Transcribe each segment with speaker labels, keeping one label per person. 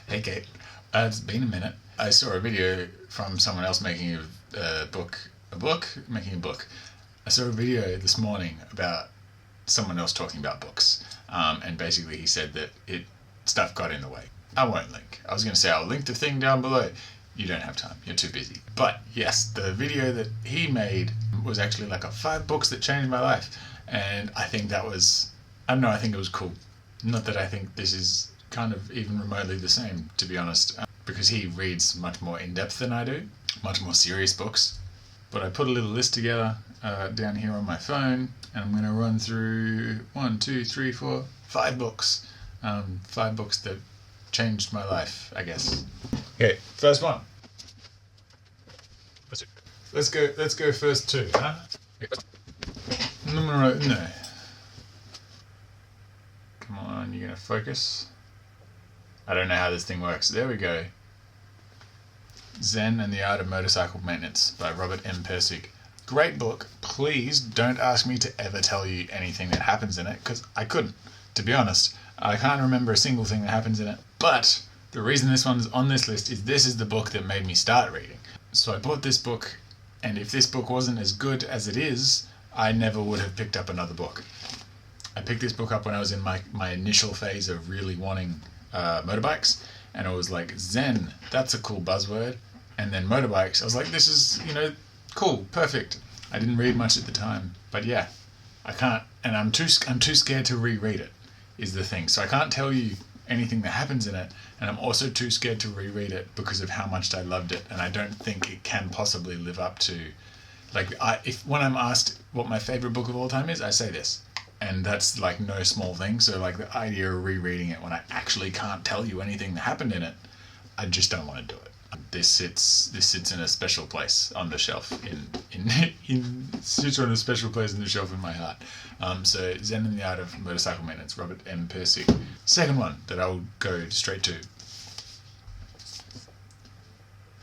Speaker 1: Hey Kate, it's been a minute. I saw a video from someone else making a book. I saw a video this morning about someone else talking about books, and basically he said that stuff got in the way. I won't link. I was going to say I'll link the thing down below. You don't have time. You're too busy. But yes, the video that he made was actually like 5 books that changed my life, and I think that was, I don't know, I think it was cool. Not that I think this is kind of even remotely the same, to be honest, because he reads much more in-depth than I do, much more serious books. But I put a little list together down here on my phone, and I'm going to run through 5 books. 5 books that changed my life, I guess. Okay, first one. Let's go first 2, huh? No. Come on, you're gonna focus. I don't know how this thing works. There we go. Zen and the Art of Motorcycle Maintenance by Robert M. Pirsig. Great book. Please don't ask me to ever tell you anything that happens in it, because I couldn't. To be honest, I can't remember a single thing that happens in it. But the reason this one's on this list is this is the book that made me start reading. So I bought this book, and if this book wasn't as good as it is, I never would have picked up another book. I picked this book up when I was in my initial phase of really wanting motorbikes, and I was like, Zen, that's a cool buzzword. And then motorbikes, I was like, this is, cool, perfect. I didn't read much at the time, but yeah, I can't, and I'm too scared to reread it, is the thing. So I can't tell you anything that happens in it, and I'm also too scared to reread it because of how much I loved it, and I don't think it can possibly live up to, when I'm asked what my favorite book of all time is, I say this. And that's like no small thing. So like the idea of rereading it when I actually can't tell you anything that happened in it, I just don't want to do it. This sits in a special place on the shelf sits on a special place in the shelf in my heart. So Zen and the Art of Motorcycle Maintenance, Robert M. Pirsig. Second one that I'll go straight to.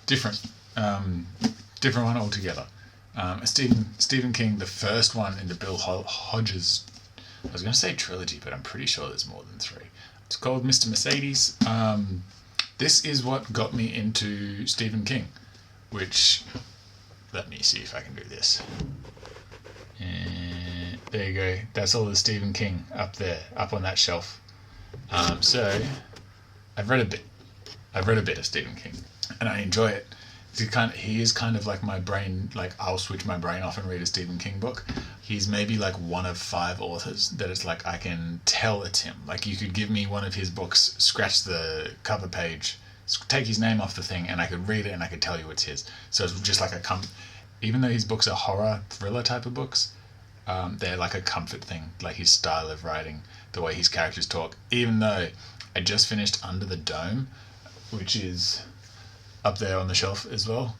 Speaker 1: Different one altogether. Stephen King, the first one in the Bill Hodges, I was going to say trilogy, but I'm pretty sure there's more than 3. It's called Mr. Mercedes. This is what got me into Stephen King, which, let me see if I can do this. There you go. That's all the Stephen King up there, up on that shelf. So, I've read a bit of Stephen King, and I enjoy it. He is kind of like my brain, like I'll switch my brain off and read a Stephen King book. He's maybe like one of 5 authors that it's like I can tell it's him. Like you could give me one of his books, scratch the cover page, take his name off the thing, and I could read it and I could tell you it's his. So it's just like even though his books are horror, thriller type of books, they're like a comfort thing, like his style of writing, the way his characters talk. Even though I just finished Under the Dome, which is up there on the shelf as well.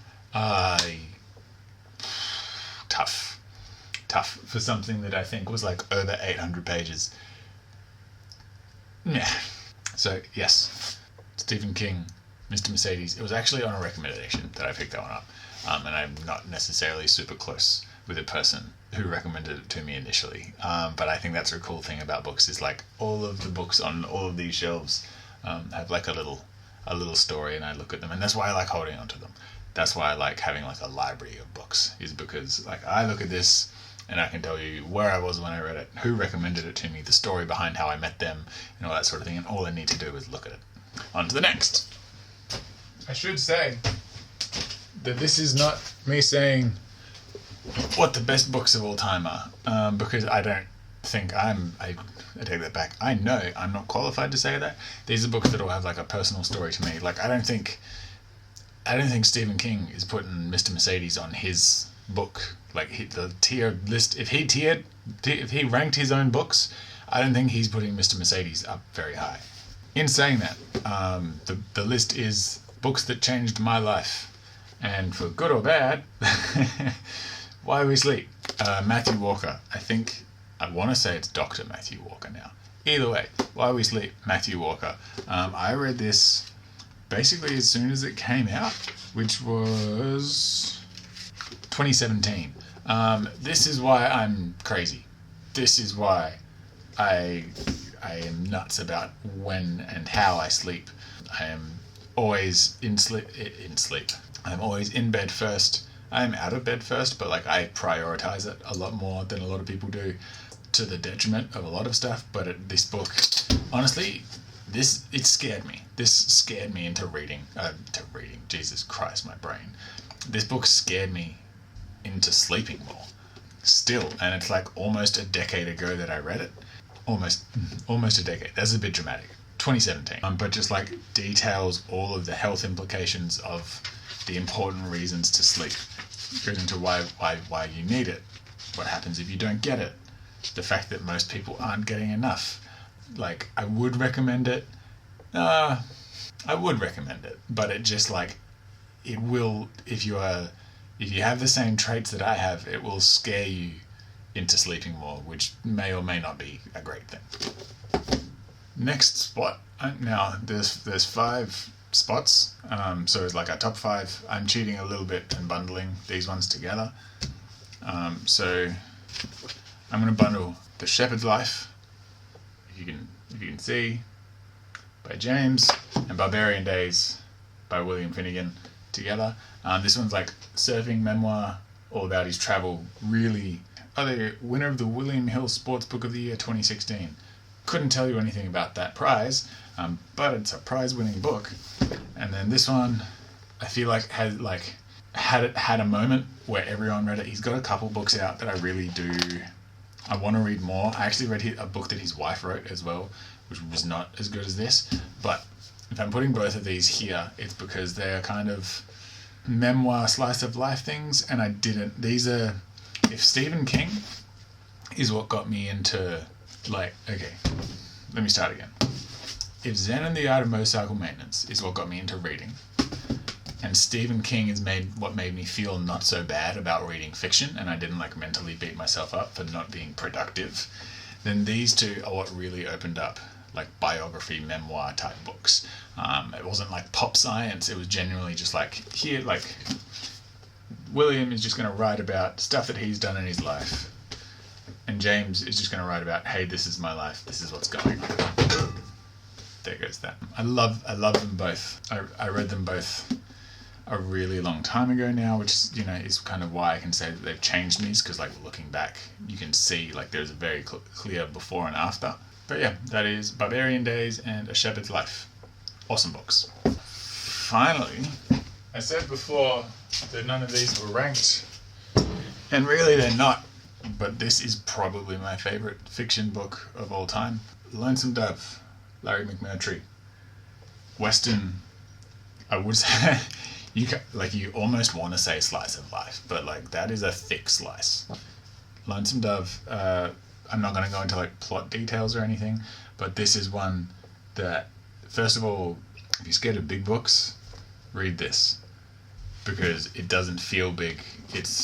Speaker 1: Tough for something that I think was like over 800 pages. Yeah. So yes, Stephen King, Mr. Mercedes. It was actually on a recommendation that I picked that one up, and I'm not necessarily super close with the person who recommended it to me initially. But I think that's a cool thing about books is like all of the books on all of these shelves have like a little story, and I look at them, and that's why I like holding on to them. That's why I like having like a library of books, is because like I look at this and I can tell you where I was when I read it, who recommended it to me, the story behind how I met them, and all that sort of thing, and all I need to do is look at it. On to the next. I should say that this is not me saying what the best books of all time are, because I don't think I take that back. I know I'm not qualified to say that. These are books that will have like a personal story to me. Like I don't think Stephen King is putting Mr. Mercedes on his book. Like the tier list. If he ranked his own books, I don't think he's putting Mr. Mercedes up very high. In saying that, the list is books that changed my life, and for good or bad, Why We Sleep. Matthew Walker. I want to say it's Dr. Matthew Walker now. Either way, Why We Sleep, Matthew Walker. I read this basically as soon as it came out, which was 2017. This is why I'm crazy. This is why I am nuts about when and how I sleep. I am always in sleep. I'm always in bed first. I'm out of bed first, but like I prioritize it a lot more than a lot of people do, to the detriment of a lot of stuff. But this book, honestly, it scared me. This scared me into reading. Jesus Christ, my brain. This book scared me into sleeping more. Still, and it's like almost a decade ago that I read it. Almost a decade. That's a bit dramatic. 2017. But just like details all of the health implications of the important reasons to sleep. Goes into why you need it. What happens if you don't get it? The fact that most people aren't getting enough. Like, I would recommend it. But it just like, it will, if you have the same traits that I have, it will scare you into sleeping more, which may or may not be a great thing. Next spot. Now, there's 5 spots, so it's like a top 5. I'm cheating a little bit and bundling these ones together. So I'm going to bundle The Shepherd's Life, if you can see, by James, and Barbarian Days by William Finnegan together. This one's like surfing memoir, all about his travel. Really, the winner of the William Hill Sports Book of the Year 2016. Couldn't tell you anything about that prize, but it's a prize-winning book. And then this one, I feel like had a moment where everyone read it. He's got a couple books out that I really do. I want to read more. I actually read a book that his wife wrote as well, which was not as good as this. But if I'm putting both of these here, it's because they are kind of memoir, slice of life things, and I didn't. These are, if Stephen King is what got me into, like, okay, let me start again. If Zen and the Art of Motorcycle Maintenance is what got me into reading, and Stephen King is what made me feel not so bad about reading fiction, and I didn't like mentally beat myself up for not being productive, then these two are what really opened up like biography, memoir type books. It wasn't like pop science. It was genuinely just like, here, like, William is just going to write about stuff that he's done in his life, and James is just going to write about, hey, this is my life, this is what's going on. There goes that. I love them both. I read them both a really long time ago now, which is kind of why I can say that they've changed me, because like looking back, you can see like there's a very clear before and after. But yeah, that is Barbarian Days and A Shepherd's Life. Awesome books. Finally, I said before that none of these were ranked, and really they're not, but this is probably my favorite fiction book of all time. Lonesome Dove, Larry McMurtry. Western, I would say, you almost want to say slice of life, but like that is a thick slice. Lonesome Dove, I'm not going to go into like plot details or anything, but this is one that, first of all, if you're scared of big books, read this, because it doesn't feel big.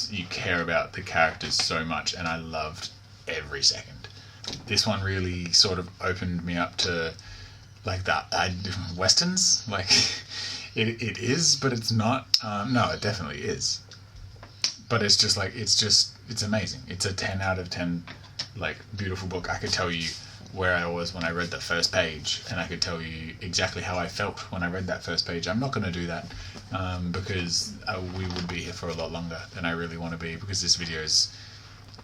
Speaker 1: You care about the characters so much, and I loved every second. This one really sort of opened me up to like that westerns. Like it is, but it's not. No, it definitely is. But it's just like it's amazing. It's a 10 out of 10, like, beautiful book. I could tell you where I was when I read the first page, and I could tell you exactly how I felt when I read that first page. I'm not going to do that because we would be here for a lot longer than I really want to be, because this video is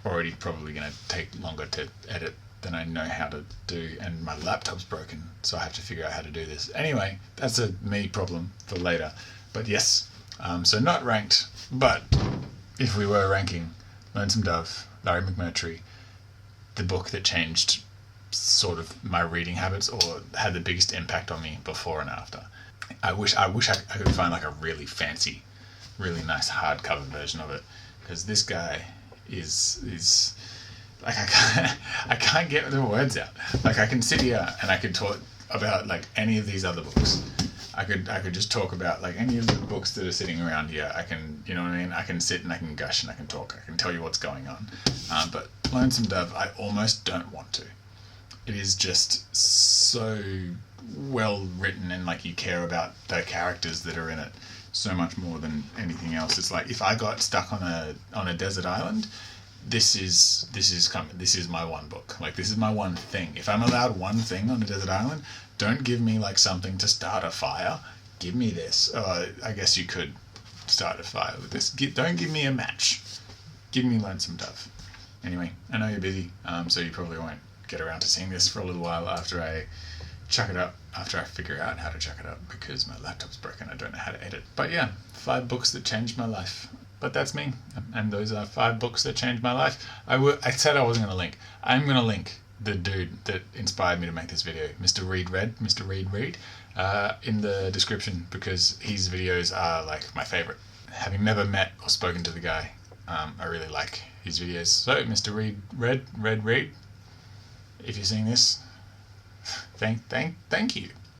Speaker 1: already probably going to take longer to edit than I know how to do, and my laptop's broken, so I have to figure out how to do this. Anyway, that's a me problem for later. But yes, so not ranked, but if we were ranking, Lonesome Dove, Larry McMurtry, the book that changed sort of my reading habits or had the biggest impact on me before and after. I wish I could find like a really fancy, really nice hardcover version of it, because this guy is like, I can't get the words out. Like, I can sit here and I could talk about like any of these other books. I could just talk about like any of the books that are sitting around here. I can, you know what I mean? I can sit and I can gush and I can talk. I can tell you what's going on. But Lonesome Dove, I almost don't want to. It is just so well written, and like you care about the characters that are in it so much more than anything else. It's like if I got stuck on a desert island, this is my one book. Like, this is my one thing. If I'm allowed one thing on a desert island, Don't give me like something to start a fire. Give me this. I guess you could start a fire with this. Don't give me a match. Give me Lonesome Dove. Anyway, I know you're busy, so you probably won't get around to seeing this for a little while after I chuck it up, after I figure out how to chuck it up, because my laptop's broken. I don't know how to edit. But yeah, 5 books that changed my life. But that's me, and those are 5 books that changed my life. I said I wasn't going to link. I'm going to link the dude that inspired me to make this video, Mr. Reed Reed, in the description, because his videos are like my favorite. Having never met or spoken to the guy, I really like his videos. So, Mr. Reed, if you're seeing this, thank you.